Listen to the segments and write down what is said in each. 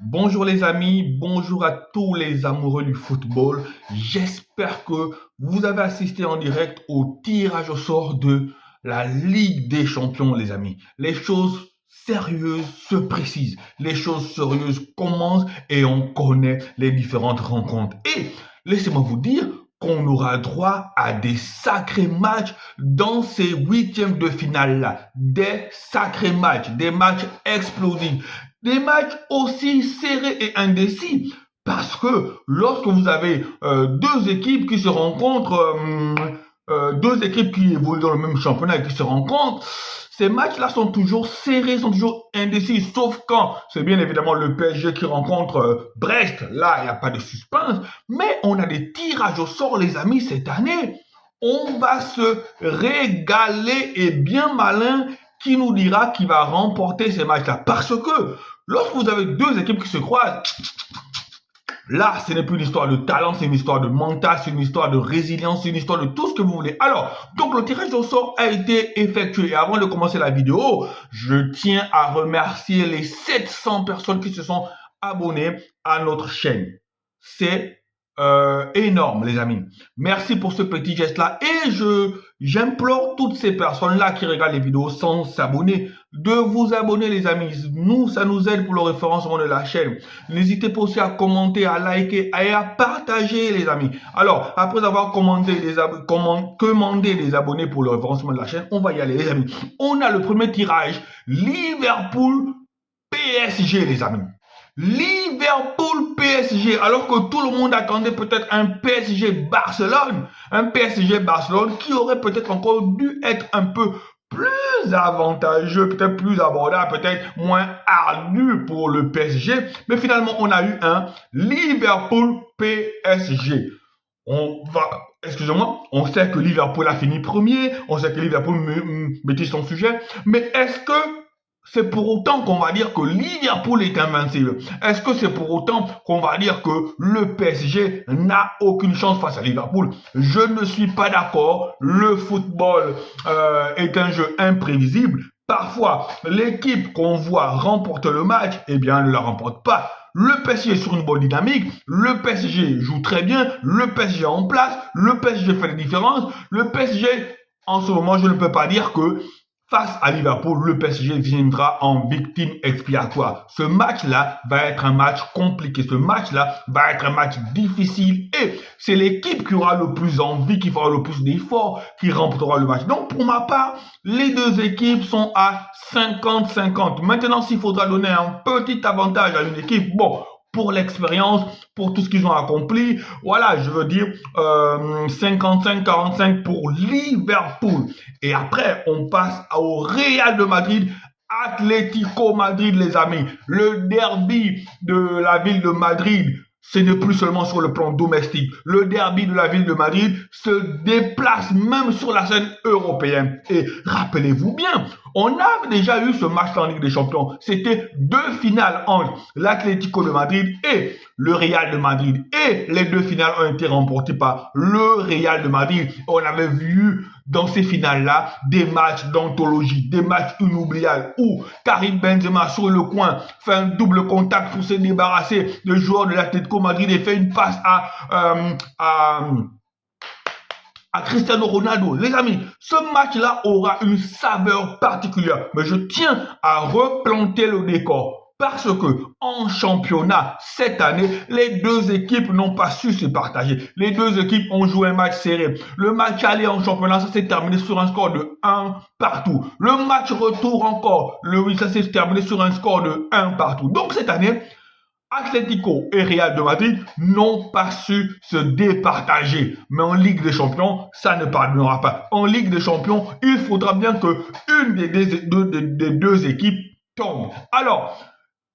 Bonjour les amis, bonjour à tous les amoureux du football. J'espère que vous avez assisté en direct au tirage au sort de la Ligue des Champions, les amis. Les choses sérieuses se précisent, les choses sérieuses commencent et on connaît les différentes rencontres. Et laissez-moi vous dire qu'on aura droit à des sacrés matchs dans ces huitièmes de finale-là. Des sacrés matchs, des matchs explosifs. Des matchs aussi serrés et indécis. Parce que lorsque vous avez deux équipes qui se rencontrent, deux équipes qui évoluent dans le même championnat et qui se rencontrent, ces matchs-là sont toujours serrés, sont toujours indécis, sauf quand c'est bien évidemment le PSG qui rencontre Brest. Là, il n'y a pas de suspense. Mais on a des tirages au sort, les amis, cette année. On va se régaler et bien malin qui nous dira qui va remporter ces matchs-là. Parce que lorsque vous avez deux équipes qui se croisent, là, ce n'est plus une histoire de talent, c'est une histoire de mental, c'est une histoire de résilience, c'est une histoire de tout ce que vous voulez. Alors, donc le tirage au sort a été effectué. Et avant de commencer la vidéo, je tiens à remercier les 700 personnes qui se sont abonnées à notre chaîne. C'est énorme, les amis. Merci pour ce petit geste-là. Et j'implore toutes ces personnes-là qui regardent les vidéos sans s'abonner de vous abonner, les amis. Nous, ça nous aide pour le référencement de la chaîne. N'hésitez pas aussi à commenter, à liker et à partager, les amis. Alors, après avoir commandé des abonnés pour le référencement de la chaîne, on va y aller, les amis. On a le premier tirage, Liverpool PSG, les amis. Liverpool PSG, alors que tout le monde attendait peut-être un PSG Barcelone qui aurait peut-être encore dû être un peu plus avantageux, peut-être plus abordable, peut-être moins ardu pour le PSG, mais finalement on a eu un Liverpool PSG. Excusez-moi, on sait que Liverpool a fini premier, on sait que Liverpool maîtrise son sujet, mais est-ce que c'est pour autant qu'on va dire que Liverpool est invincible? Est-ce que c'est pour autant qu'on va dire que le PSG n'a aucune chance face à Liverpool? Je ne suis pas d'accord. Le football est un jeu imprévisible. Parfois, l'équipe qu'on voit remporter le match, eh bien, ne la remporte pas. Le PSG est sur une bonne dynamique, le PSG joue très bien, le PSG est en place, le PSG fait la différence, le PSG, en ce moment, je ne peux pas dire que face à Liverpool, le PSG viendra en victime expiatoire. Ce match-là va être un match compliqué. Ce match-là va être un match difficile. Et c'est l'équipe qui aura le plus envie, qui fera le plus d'efforts, qui remportera le match. Donc, pour ma part, les deux équipes sont à 50-50. Maintenant, s'il faudra donner un petit avantage à une équipe, bon, pour l'expérience, pour tout ce qu'ils ont accompli. Voilà, je veux dire 55-45 pour Liverpool. Et après, on passe au Real de Madrid, Atlético Madrid, les amis. Le derby de la ville de Madrid, ce n'est plus seulement sur le plan domestique. Le derby de la ville de Madrid se déplace même sur la scène européenne. Et rappelez-vous bien, on a déjà eu ce match en Ligue des Champions. C'était deux finales entre l'Atlético de Madrid et le Real de Madrid. Et les deux finales ont été remportées par le Real de Madrid. On avait vu dans ces finales-là des matchs d'anthologie, des matchs inoubliables où Karim Benzema sur le coin fait un double contact pour se débarrasser du joueur de l'Atlético Madrid et fait une passe à Cristiano Ronaldo. Les amis, ce match-là aura une saveur particulière. Mais je tiens à replanter le décor. Parce que en championnat, cette année, les deux équipes n'ont pas su se partager. Les deux équipes ont joué un match serré. Le match aller en championnat, ça s'est terminé sur un score de 1 partout. Le match retour encore, ça s'est terminé sur un score de 1 partout. Donc cette année, Atlético et Real de Madrid n'ont pas su se départager. Mais en Ligue des Champions, ça ne pardonnera pas. En Ligue des Champions, il faudra bien que une des deux équipes tombe. Alors,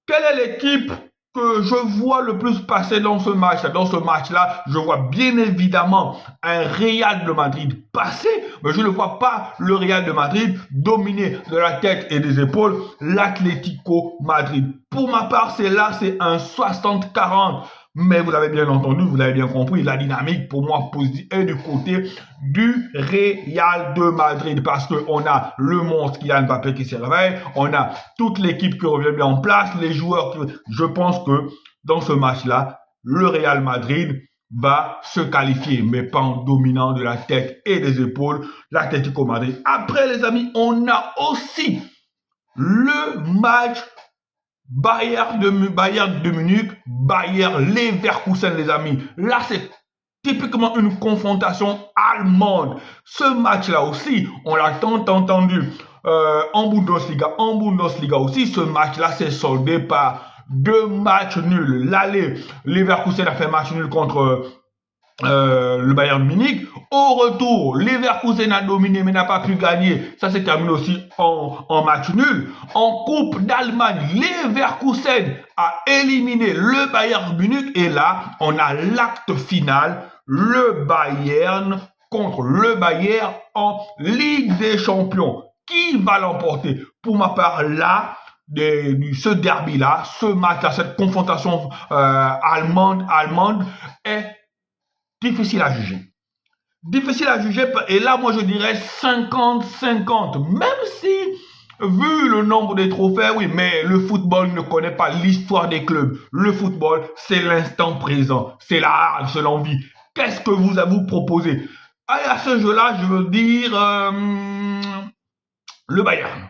quelle est l'équipe que je vois le plus passer dans ce match? Dans ce match-là, je vois bien évidemment un Real de Madrid passer, mais je ne vois pas le Real de Madrid dominer de la tête et des épaules l'Atlético Madrid. Pour ma part, c'est un 60-40 Mais vous avez bien entendu, vous l'avez bien compris, la dynamique pour moi positive est du côté du Real de Madrid parce qu'on a le monstre Kylian Mbappé qui se réveille, on a toute l'équipe qui revient bien en place, les joueurs qui... Je pense que dans ce match-là, le Real Madrid va se qualifier, mais pas en dominant de la tête et des épaules l'Atlético Madrid. Après les amis, on a aussi le match Bayern de Munich, Bayern Leverkusen les amis. Là c'est typiquement une confrontation allemande. Ce match-là aussi, on l'a tant entendu en Bundesliga aussi, ce match-là s'est soldé par 2 matchs nuls. L'aller, Leverkusen a fait match nul contre le Bayern Munich. Au retour, Leverkusen a dominé mais n'a pas pu gagner. Ça s'est terminé aussi en match nul. En Coupe d'Allemagne, Leverkusen a éliminé le Bayern Munich. Et là, on a l'acte final, le Bayern contre le Bayern en Ligue des Champions. Qui va l'emporter? Pour ma part, là, ce derby-là, ce match-là, cette confrontation allemande est difficile à juger. Difficile à juger, et là, moi, je dirais 50-50. Même si, vu le nombre de trophées, oui, mais le football ne connaît pas l'histoire des clubs. Le football, c'est l'instant présent. C'est la hargne, c'est l'envie. Qu'est-ce que vous proposez? À ce jeu-là, je veux dire le Bayern.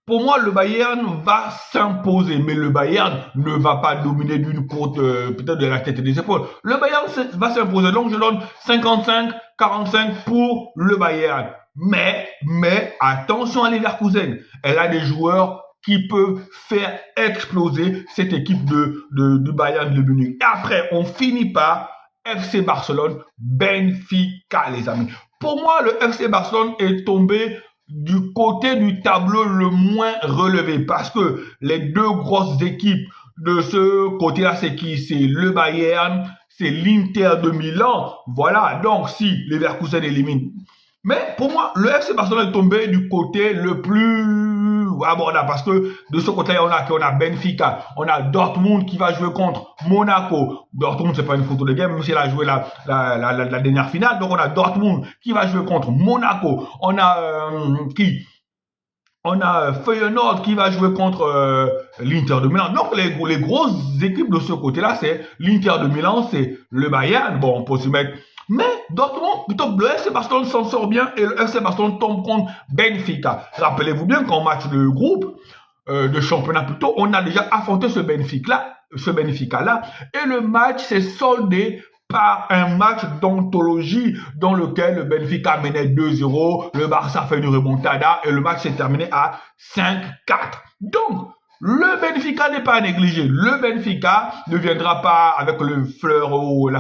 Pour moi, le Bayern va s'imposer, mais le Bayern ne va pas dominer d'une côte, peut-être de la tête et des épaules. Le Bayern va s'imposer, donc je donne 55-45 pour le Bayern. Mais attention à Leverkusen, elle a des joueurs qui peuvent faire exploser cette équipe du Bayern de Munich. Et après, on finit par FC Barcelone, Benfica, les amis. Pour moi, le FC Barcelone est tombé du côté du tableau le moins relevé parce que les 2 grosses équipes de ce côté-là, c'est qui? C'est le Bayern, c'est l'Inter de Milan. Voilà, donc si Leverkusen élimine. Mais pour moi, le FC Barcelone est tombé du côté le plus abordable parce que de ce côté-là, on a Benfica, on a Dortmund qui va jouer contre Monaco. Dortmund, c'est pas une photo de game, même si elle a joué la dernière finale. Donc on a Dortmund qui va jouer contre Monaco. On a On a Feyenoord qui va jouer contre l'Inter de Milan. Donc les grosses équipes de ce côté-là, c'est l'Inter de Milan, c'est le Bayern. Bon, on peut se mettre. Mais Dortmund, plutôt le FC Barcelone s'en sort bien et le FC Barcelone tombe contre Benfica. Rappelez-vous bien qu'en match de groupe, de championnat plutôt, on a déjà affronté ce Benfica-là. Et le match s'est soldé par un match d'anthologie dans lequel le Benfica menait 2-0, le Barça fait une remontada et le match s'est terminé à 5-4. Donc, le Benfica n'est pas à négliger. Le Benfica ne viendra pas avec la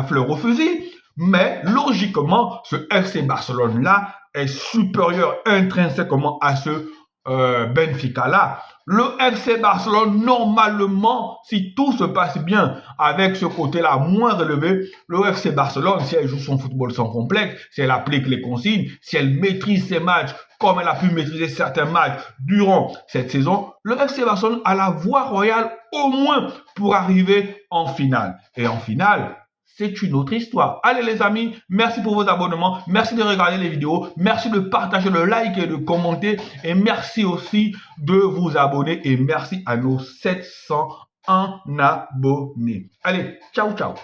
fleur au fusil, mais logiquement, ce FC Barcelone-là est supérieur intrinsèquement à ce Benfica-là. Le FC Barcelone, normalement, si tout se passe bien avec ce côté-là moins relevé, le FC Barcelone, si elle joue son football sans complexe, si elle applique les consignes, si elle maîtrise ses matchs comme elle a pu maîtriser certains matchs durant cette saison, le FC Barcelone a la voie royale au moins pour arriver en finale. Et en finale, c'est une autre histoire. Allez les amis, merci pour vos abonnements, merci de regarder les vidéos, merci de partager, de liker, de commenter et merci aussi de vous abonner et merci à nos 701 abonnés. Allez, ciao ciao.